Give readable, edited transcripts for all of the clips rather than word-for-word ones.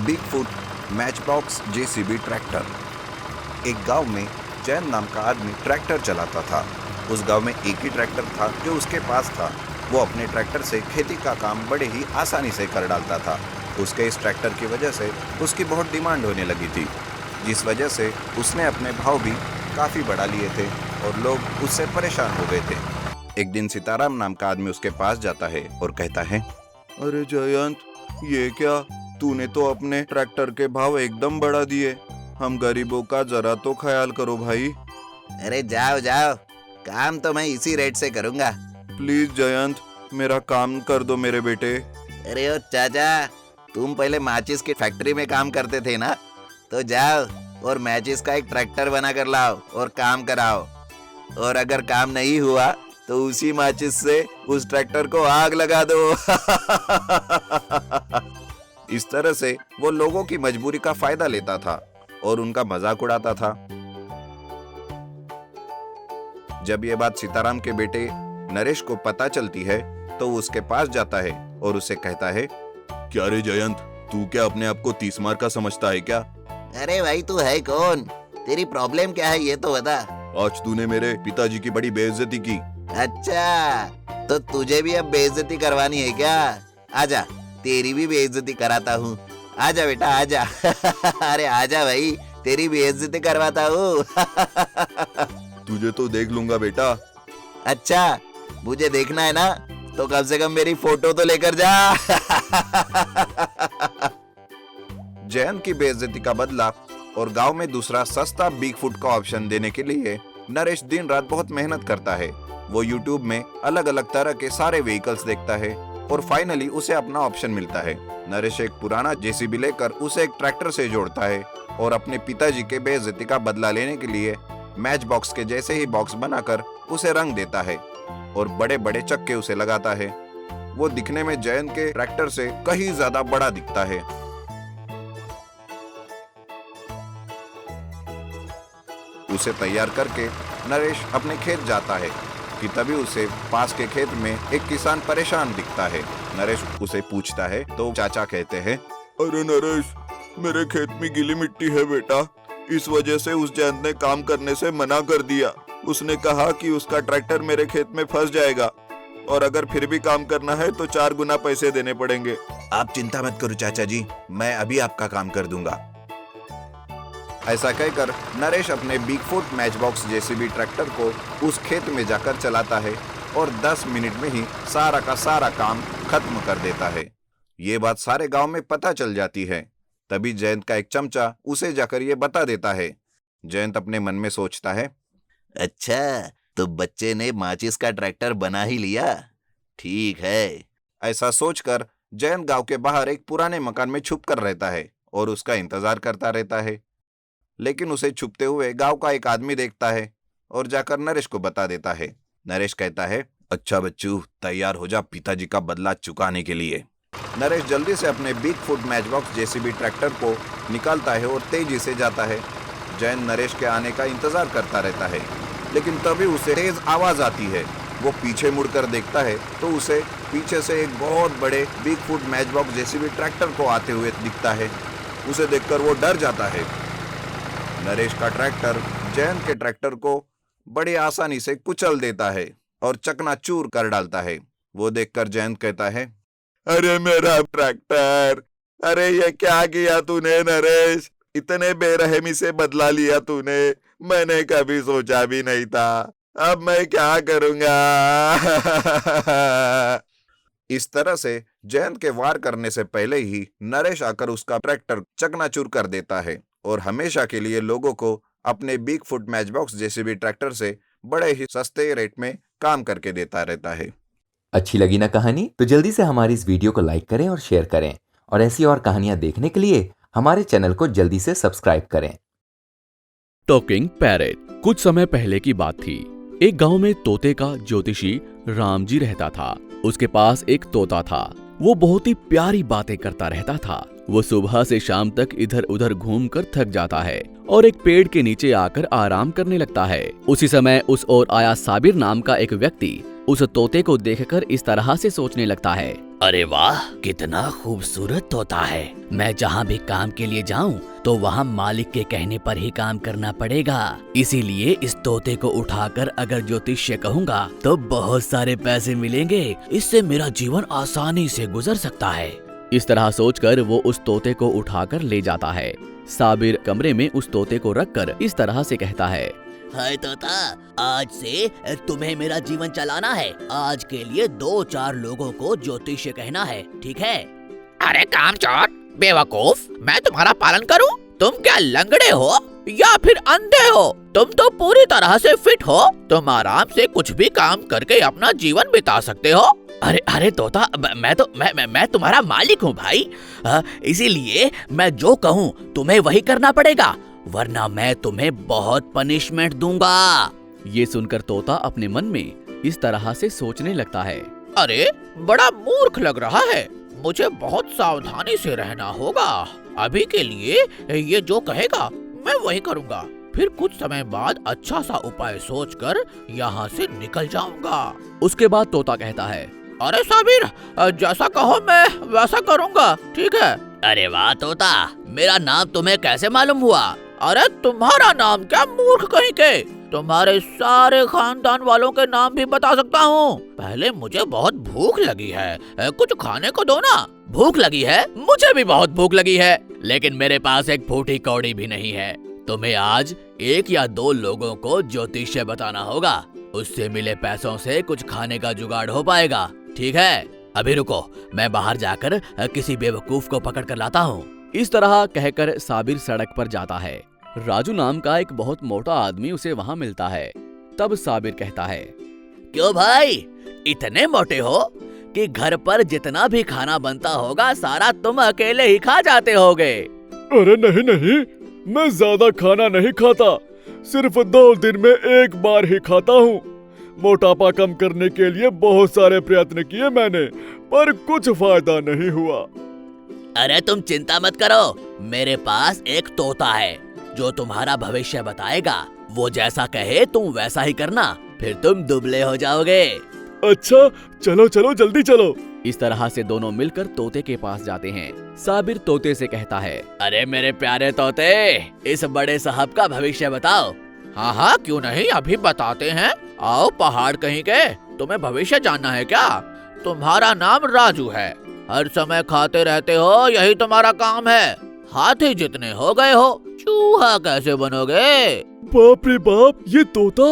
Bigfoot Matchbox JCB tractor. एक गांव में जैन नाम का आदमी ट्रैक्टर चलाता था। उस गांव में एक ही ट्रैक्टर था जो उसके पास था। वो अपने ट्रैक्टर से खेती का काम बड़े ही आसानी से कर डालता था। उसके इस ट्रैक्टर की वजह से उसकी बहुत डिमांड होने लगी थी, जिस वजह से उसने अपने भाव भी काफ़ी बढ़ा लिए थे और लोग उससे परेशान हो गए थे। एक दिन सीताराम नाम का आदमी उसके पास जाता है और कहता है, अरे जयंत, ये क्या, तूने तो अपने ट्रैक्टर के भाव एकदम बढ़ा दिए। हम गरीबों का जरा तो ख्याल करो भाई। अरे जाओ जाओ, काम तो मैं इसी रेट से करूंगा। प्लीज जयंत, मेरा काम कर दो मेरे बेटे। अरे ओ चाचा, तुम पहले माचिस की फैक्ट्री में काम करते थे ना, तो जाओ और माचिस का एक ट्रैक्टर बना कर लाओ और काम कराओ। और अगर काम नहीं हुआ तो उसी माचिस से उस ट्रैक्टर को आग लगा दो। इस तरह से वो लोगों की मजबूरी का फायदा लेता था और उनका मजाक उड़ाता था। जब ये बात सीताराम के बेटे नरेश को पता चलती है तो वो उसके पास जाता है और उसे कहता है, क्या रे जयंत, तू क्या अपने आप को 30 मार का समझता है क्या? अरे भाई, तू है कौन? तेरी प्रॉब्लम क्या है ये तो बता। आज तूने मेरे पिताजी की बड़ी बेइज्जती की। अच्छा, तो तुझे भी अब बेइज्जती करवानी है क्या? आजा, तेरी भी बेइज्जती कराता हूँ। आजा बेटा आजा। अरे आजा भाई, तेरी बेइज्जती करवाता हूँ। तुझे तो देख लूंगा बेटा। अच्छा, मुझे देखना है ना, तो कम से कम मेरी फोटो तो लेकर जा। जैन की बेइज्जती का बदला और गांव में दूसरा सस्ता बिगफुट का ऑप्शन देने के लिए नरेश दिन रात बहुत मेहनत करता है। वो YouTube में अलग अलग तरह के सारे व्हीकल्स देखता है और फाइनली उसे अपना ऑप्शन मिलता है। नरेश एक पुराना जेसीबी लेकर उसे एक ट्रैक्टर से जोड़ता है और अपने पिताजी के बेइज्जती का बदला लेने के लिए मैच बॉक्स के जैसे ही बॉक्स बनाकर उसे रंग देता है और बड़े बड़े चक्के उसे लगाता है। वो दिखने में जयंत के ट्रैक्टर से कहीं ज्यादा बड़ा दिखता है। उसे तैयार करके नरेश अपने खेत जाता है कि तभी उसे पास के खेत में एक किसान परेशान दिखता है। नरेश उसे पूछता है तो चाचा कहते हैं, अरे नरेश, मेरे खेत में गीली मिट्टी है बेटा, इस वजह से उस जयंत ने काम करने से मना कर दिया। उसने कहा कि उसका ट्रैक्टर मेरे खेत में फंस जाएगा और अगर फिर भी काम करना है तो 4 गुना पैसे देने पड़ेंगे। आप चिंता मत करो चाचा जी, मैं अभी आपका काम कर दूंगा। ऐसा कहकर नरेश अपने बिगफुट मैचबॉक्स जेसीबी ट्रैक्टर को उस खेत में जाकर चलाता है और 10 मिनट में ही सारा का सारा काम खत्म कर देता है। ये बात सारे गांव में पता चल जाती है। तभी जयंत का एक चमचा उसे जाकर ये बता देता है। जयंत अपने मन में सोचता है, अच्छा, तो बच्चे ने माचिस का ट्रैक्टर बना ही लिया, ठीक है। ऐसा सोचकर जयंत गांव के बाहर एक पुराने मकान में छुप कर रहता है और उसका इंतजार करता रहता है। लेकिन उसे छुपते हुए गांव का एक आदमी देखता है और जाकर नरेश को बता देता है। नरेश कहता है, अच्छा बच्चू, तैयार हो जा पिताजी का बदला चुकाने के लिए। नरेश जल्दी से अपने बिगफुट मैचबॉक्स जेसीबी ट्रैक्टर को निकालता है और तेजी से जाता है। जैन नरेश के आने का इंतजार करता रहता है, लेकिन तभी उसे तेज आवाज आती है। वो पीछे मुड़कर देखता है तो उसे पीछे से एक बहुत बड़े बिगफुट मैचबॉक्स जेसीबी ट्रैक्टर को आते हुए दिखता है। उसे देखकर वो डर जाता है। नरेश का ट्रैक्टर जैन के ट्रैक्टर को बड़ी आसानी से कुचल देता है और चकनाचूर कर डालता है। वो देखकर जयंत कहता है, अरे मेरा ट्रैक्टर, अरे ये क्या किया तूने नरेश, इतने बेरहमी से बदला लिया तूने, मैंने कभी सोचा भी नहीं था, अब मैं क्या करूंगा। इस तरह से जयंत के वार करने से पहले ही नरेश आकर उसका ट्रैक्टर चकनाचूर कर देता है और हमेशा के लिए लोगों को अपने बिगफुट मैचबॉक्स जेसीबी ट्रैक्टर से बड़े ही सस्ते रेट में काम करके देता रहता है। अच्छी लगी ना कहानी? तो जल्दी से हमारी इस वीडियो को लाइक करें और शेयर करें और ऐसी और कहानियां देखने के लिए हमारे चैनल को जल्दी से सब्सक्राइब करें। Talking parrot. कुछ समय पहले की बात थी। एक गांव में तोते का ज्योतिषी राम जी रहता था। उसके पास एक तोता था। वो बहुत ही प्यारी बातें करता रहता था। वो सुबह से शाम तक इधर उधर घूमकर थक जाता है और एक पेड़ के नीचे आकर आराम करने लगता है। उसी समय उस ओर आया साबिर नाम का एक व्यक्ति उस तोते को देखकर इस तरह से सोचने लगता है, अरे वाह, कितना खूबसूरत तोता है। मैं जहाँ भी काम के लिए जाऊँ तो वहाँ मालिक के कहने पर ही काम करना पड़ेगा। इसीलिए इस तोते को उठाकर अगर ज्योतिष्य कहूँगा तो बहुत सारे पैसे मिलेंगे। इससे मेरा जीवन आसानी से गुजर सकता है। इस तरह सोचकर वो उस तोते को उठाकर ले जाता है। साबिर कमरे में उस तोते को रखकर इस तरह से कहता है, हाय तोता, आज से तुम्हें मेरा जीवन चलाना है। आज के लिए 2-4 लोगों को ज्योतिष कहना है, ठीक है? अरे कामचोर, बेवकूफ, मैं तुम्हारा पालन करूं? तुम क्या लंगड़े हो या फिर अंधे हो? तुम तो पूरी तरह से फिट हो। तुम आराम से कुछ भी काम करके अपना जीवन बिता सकते हो। अरे तोता, मैं तुम्हारा मालिक हूँ भाई। इसीलिए मैं जो कहूँ तुम्हें वही करना पड़ेगा, वरना मैं तुम्हें बहुत पनिशमेंट दूंगा। ये सुनकर तोता अपने मन में इस तरह से सोचने लगता है, अरे बड़ा मूर्ख लग रहा है। मुझे बहुत सावधानी से रहना होगा। अभी के लिए ये जो कहेगा मैं वही करूँगा। फिर कुछ समय बाद अच्छा सा उपाय सोचकर यहाँ से निकल जाऊंगा। उसके बाद तोता कहता है, अरे साबिर, जैसा कहो मैं वैसा करूँगा, ठीक है? अरे वाह तोता, मेरा नाम तुम्हें कैसे मालूम हुआ? अरे तुम्हारा नाम क्या, मूर्ख कहीं के? तुम्हारे सारे खानदान वालों के नाम भी बता सकता हूँ। पहले मुझे बहुत भूख लगी है, कुछ खाने को दो ना। भूख लगी है? मुझे भी बहुत भूख लगी है, लेकिन मेरे पास एक फूटी कौड़ी भी नहीं है। तुम्हें आज 1 या 2 लोगों को ज्योतिष्य बताना होगा। उससे मिले पैसों से कुछ खाने का जुगाड़ हो पाएगा, ठीक है? अभी रुको, मैं बाहर जाकर किसी बेवकूफ को पकड़ कर लाता हूँ। इस तरह कहकर साबिर सड़क पर जाता है। राजू नाम का एक बहुत मोटा आदमी उसे वहाँ मिलता है। तब साबिर कहता है, क्यों भाई, इतने मोटे हो कि घर पर जितना भी खाना बनता होगा सारा तुम अकेले ही खा जाते होगे? अरे नहीं, मैं ज्यादा खाना नहीं खाता, सिर्फ 2 दिन में 1 बार ही खाता हूँ। मोटापा कम करने के लिए बहुत सारे प्रयत्न किए मैंने, पर कुछ फायदा नहीं हुआ। अरे तुम चिंता मत करो, मेरे पास एक तोता है जो तुम्हारा भविष्य बताएगा। वो जैसा कहे तुम वैसा ही करना, फिर तुम दुबले हो जाओगे। अच्छा, चलो जल्दी चलो। इस तरह से दोनों मिलकर तोते के पास जाते हैं। साबिर तोते से कहता है, अरे मेरे प्यारे तोते, इस बड़े साहब का भविष्य बताओ। हाँ, क्यों नहीं, अभी बताते हैं। आओ पहाड़ कहीं के, तुम्हें भविष्य जानना है क्या? तुम्हारा नाम राजू है, हर समय खाते रहते हो, यही तुम्हारा काम है। हाथी जितने हो गए हो, चूहा कैसे बनोगे? बाप रे बाप, ये तोता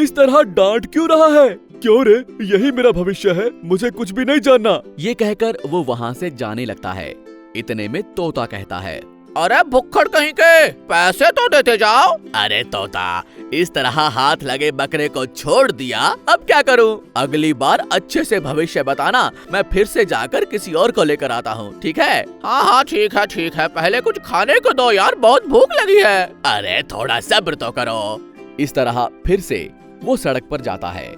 इस तरह डांट क्यों रहा है? क्यों रे, यही मेरा भविष्य है, मुझे कुछ भी नहीं जानना। ये कहकर वो वहाँ से जाने लगता है। इतने में तोता कहता है, अरे भुक्खड़ कहीं के, पैसे तो देते जाओ। अरे तोता, इस तरह हाथ लगे बकरे को छोड़ दिया, अब क्या करूं? अगली बार अच्छे से भविष्य बताना, मैं फिर से जाकर किसी और को लेकर आता हूँ, ठीक है? हाँ, ठीक है, पहले कुछ खाने को दो यार, बहुत भूख लगी है। अरे थोड़ा सब्र तो करो। इस तरह फिर से वो सड़क पर जाता है।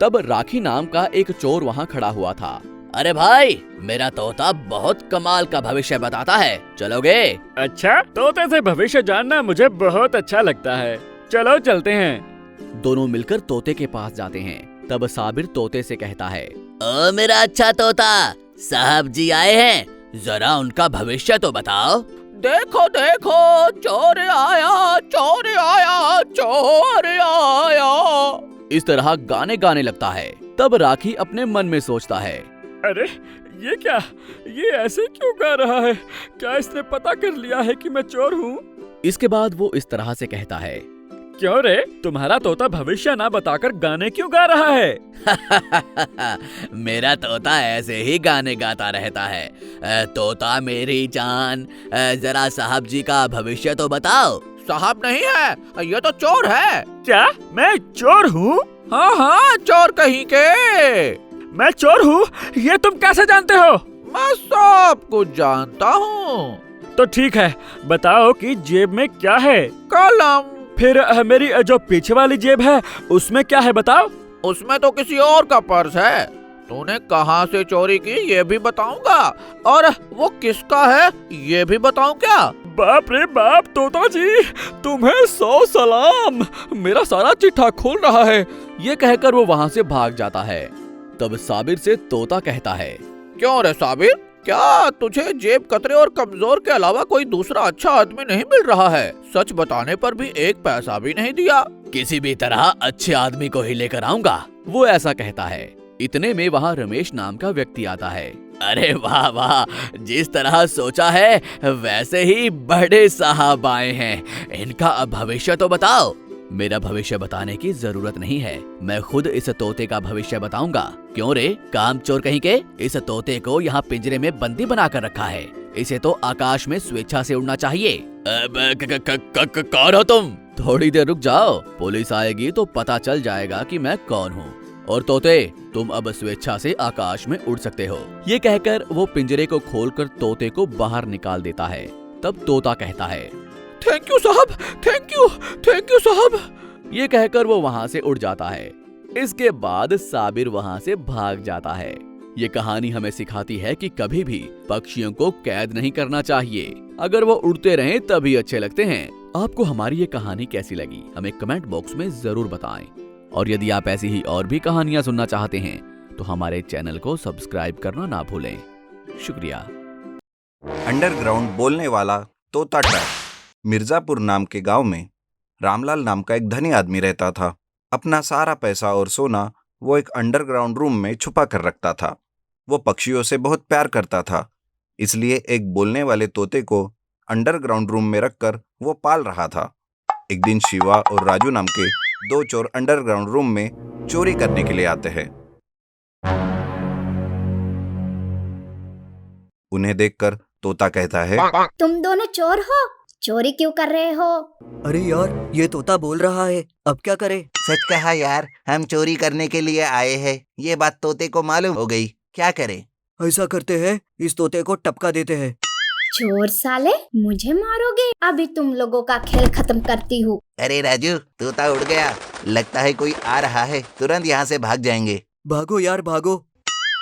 तब राखी नाम का एक चोर वहाँ खड़ा हुआ था। अरे भाई, मेरा तोता बहुत कमाल का भविष्य बताता है, चलोगे? अच्छा, तोते से भविष्य जानना मुझे बहुत अच्छा लगता है, चलो चलते हैं। दोनों मिलकर तोते के पास जाते हैं। तब साबिर तोते से कहता है, ओ मेरा अच्छा तोता, साहब जी आए हैं, जरा उनका भविष्य तो बताओ। देखो, चोर आया, चोर आया। इस तरह गाने गाने लगता है। तब राखी अपने मन में सोचता है, अरे ये क्या, ये ऐसे क्यों गा रहा है? क्या इसने पता कर लिया है कि मैं चोर हूँ? इसके बाद वो इस तरह से कहता है, क्यों रे, तुम्हारा तोता भविष्य ना बताकर गाने क्यों गा रहा है? मेरा तोता ऐसे ही गाने गाता रहता है। तोता मेरी जान, जरा साहब जी का भविष्य तो बताओ। साहब नहीं है, ये तो चोर है। क्या मैं चोर हूँ? हाँ, चोर कहीं के। मैं चोर हूँ, ये तुम कैसे जानते हो? मैं सब कुछ जानता हूँ। तो ठीक है, बताओ कि जेब में क्या है? कलम। फिर मेरी जो पीछे वाली जेब है, उसमें क्या है बताओ? उसमें तो किसी और का पर्स है। तूने कहाँ से चोरी की ये भी बताऊंगा, और वो किसका है ये भी बताऊं क्या? बाप रे बाप तोता जी, तुम्हें 100 सलाम, मेरा सारा चिट्ठा खोल रहा है। ये कहकर वो वहाँ से भाग जाता है। तब साबिर से तोता कहता है, क्यों रे साबिर, क्या तुझे जेब कतरे और कमजोर के अलावा कोई दूसरा अच्छा आदमी नहीं मिल रहा है? सच बताने पर भी एक पैसा भी नहीं दिया। किसी भी तरह अच्छे आदमी को ही लेकर आऊंगा। वो ऐसा कहता है। इतने में वहाँ रमेश नाम का व्यक्ति आता है। अरे वाह वाह, जिस तरह सोचा है वैसे ही बड़े साहब आए हैं। इनका अब भविष्य तो बताओ। मेरा भविष्य बताने की जरूरत नहीं है, मैं खुद इस तोते का भविष्य बताऊंगा। क्यों रे, कामचोर कहीं के? इस तोते को यहाँ पिंजरे में बंदी बना कर रखा है। इसे तो आकाश में स्वेच्छा से उड़ना चाहिए। कौन हो तुम? थोड़ी देर रुक जाओ, पुलिस आएगी तो पता चल जाएगा कि मैं कौन हूँ। और तोते, तुम अब स्वेच्छा से आकाश में उड़ सकते हो। ये कहकर वो पिंजरे को खोलकर तोते को बाहर निकाल देता है। तब तोता कहता है, थैंक यू साहब, थैंक यू साहब। ये कहकर वो वहाँ से उड़ जाता है। इसके बाद साबिर वहाँ से भाग जाता है। ये कहानी हमें सिखाती है कि कभी भी पक्षियों को कैद नहीं करना चाहिए। अगर वो उड़ते रहें तभी अच्छे लगते हैं। आपको हमारी ये कहानी कैसी लगी हमें कमेंट बॉक्स में जरूर बताएं। और यदि आप ऐसी ही और भी कहानियां सुनना चाहते हैं तो हमारे चैनल को सब्सक्राइब करना ना भूलें। शुक्रिया। अंडरग्राउंड बोलने वाला तोता ट्रैप। मिर्जापुर नाम के गांव में रामलाल नाम का एक धनी आदमी रहता था। अपना सारा पैसा और सोना वो एक अंडरग्राउंड रूम में छुपा कर रखता था। वो पक्षियों से बहुत प्यार करता था, इसलिए एक बोलने वाले तोते को अंडरग्राउंड रूम में रखकर वो पाल रहा था। एक दिन शिवा और राजू नाम के दो चोर अंडरग्राउंड रूम में चोरी करने के लिए आते हैं। उन्हें देखकर तोता कहता है, तुम दोनों चोर हो, चोरी क्यों कर रहे हो? अरे यार, ये तोता बोल रहा है, अब क्या करें? सच कहा यार, हम चोरी करने के लिए आए हैं। ये बात तोते को मालूम हो गई, क्या करें? ऐसा करते हैं, इस तोते को टपका देते हैं। चोर साले, मुझे मारोगे? अभी तुम लोगों का खेल खत्म करती हूँ। अरे राजू, तोता उड़ गया, लगता है कोई आ रहा है, तुरंत यहाँ से भाग जाएंगे। भागो यार भागो।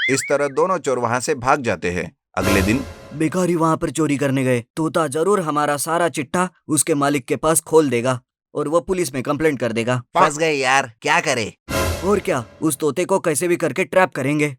इस तरह दोनों चोर वहां से भाग जाते हैं। अगले दिन बेकारी वहाँ पर चोरी करने गए। तोता जरूर हमारा सारा चिट्ठा उसके मालिक के पास खोल देगा और वो पुलिस में कंप्लेंट कर देगा। फंस गए यार, क्या करे? और क्या, उस तोते को कैसे भी करके ट्रैप करेंगे।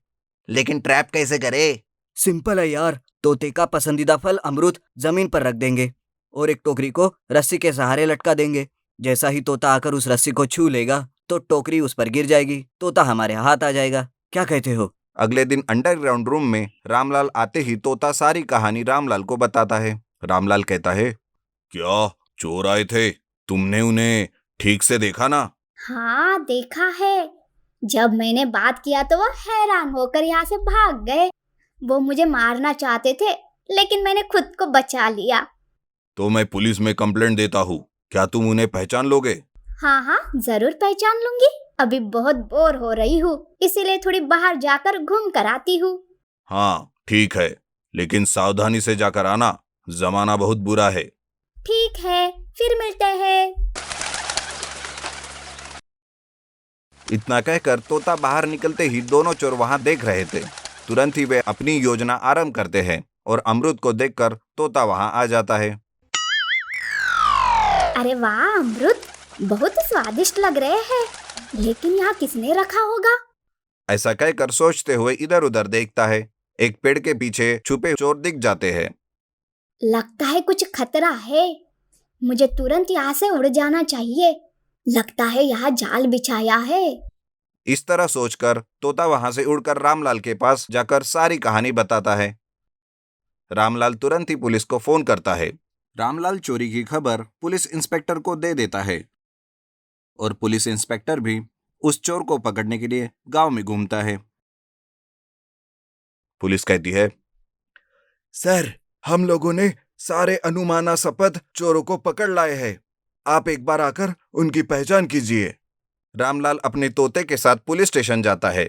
लेकिन ट्रैप कैसे करे? सिंपल है यार, तोते का पसंदीदा फल अमरूद जमीन पर रख देंगे और एक टोकरी को रस्सी के सहारे लटका देंगे। जैसा ही तोता आकर उस रस्सी को छू लेगा तो टोकरी उस पर गिर जाएगी, तोता हमारे हाथ आ जाएगा। क्या कहते हो? अगले दिन अंडरग्राउंड रूम में रामलाल आते ही तोता सारी कहानी रामलाल को बताता है। रामलाल कहता है, क्या चोर आए थे? तुमने उन्हें ठीक से देखा ना? हाँ देखा है। जब मैंने बात किया तो वो हैरान होकर यहाँ से भाग गए। वो मुझे मारना चाहते थे, लेकिन मैंने खुद को बचा लिया। तो मैं पुलिस में कंप्लेंट देता हूँ, क्या तुम उन्हें पहचान लोगे? हाँ, जरूर पहचान लूंगी। अभी बहुत बोर हो रही हूँ, इसीलिए थोड़ी बाहर जाकर घूम कर आती हूँ। हाँ ठीक है, लेकिन सावधानी से जाकर आना, जमाना बहुत बुरा है। ठीक है, फिर मिलते हैं। इतना कहकर तोता बाहर निकलते ही दोनों चोर वहां देख रहे थे। तुरंत ही वे अपनी योजना आरंभ करते हैं और अमरूद को देखकर तोता वहां आ जाता है। अरे वाह, अमरूद बहुत स्वादिष्ट लग रहे हैं, लेकिन यहाँ किसने रखा होगा? ऐसा कहकर सोचते हुए इधर उधर देखता है। एक पेड़ के पीछे छुपे चोर दिख जाते हैं। लगता है कुछ खतरा है, मुझे तुरंत यहाँ से उड़ जाना चाहिए। लगता है यहाँ जाल बिछाया है। इस तरह सोचकर तोता वहां से उड़कर रामलाल के पास जाकर सारी कहानी बताता है। रामलाल तुरंत ही पुलिस को फोन करता है। रामलाल चोरी की खबर पुलिस इंस्पेक्टर को दे देता है और पुलिस इंस्पेक्टर भी उस चोर को पकड़ने के लिए गांव में घूमता है। पुलिस कहती है, सर, हम लोगों ने सारे अनुमानास्पद चोरों को पकड़ लाए हैं। आप एक बार आकर उनकी पहचान कीजिए। रामलाल अपने तोते के साथ पुलिस स्टेशन जाता है।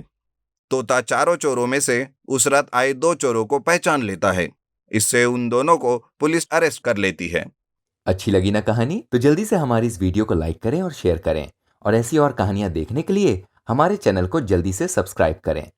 तोता चारों चोरों में से उस रात आए दो चोरों को पहचान लेता है। इससे उन दोनों को पुलिस अरेस्ट कर लेती है। अच्छी लगी ना कहानी? तो जल्दी से हमारी इस वीडियो को लाइक करें और शेयर करें और ऐसी और कहानियां देखने के लिए हमारे चैनल को जल्दी से सब्सक्राइब करें।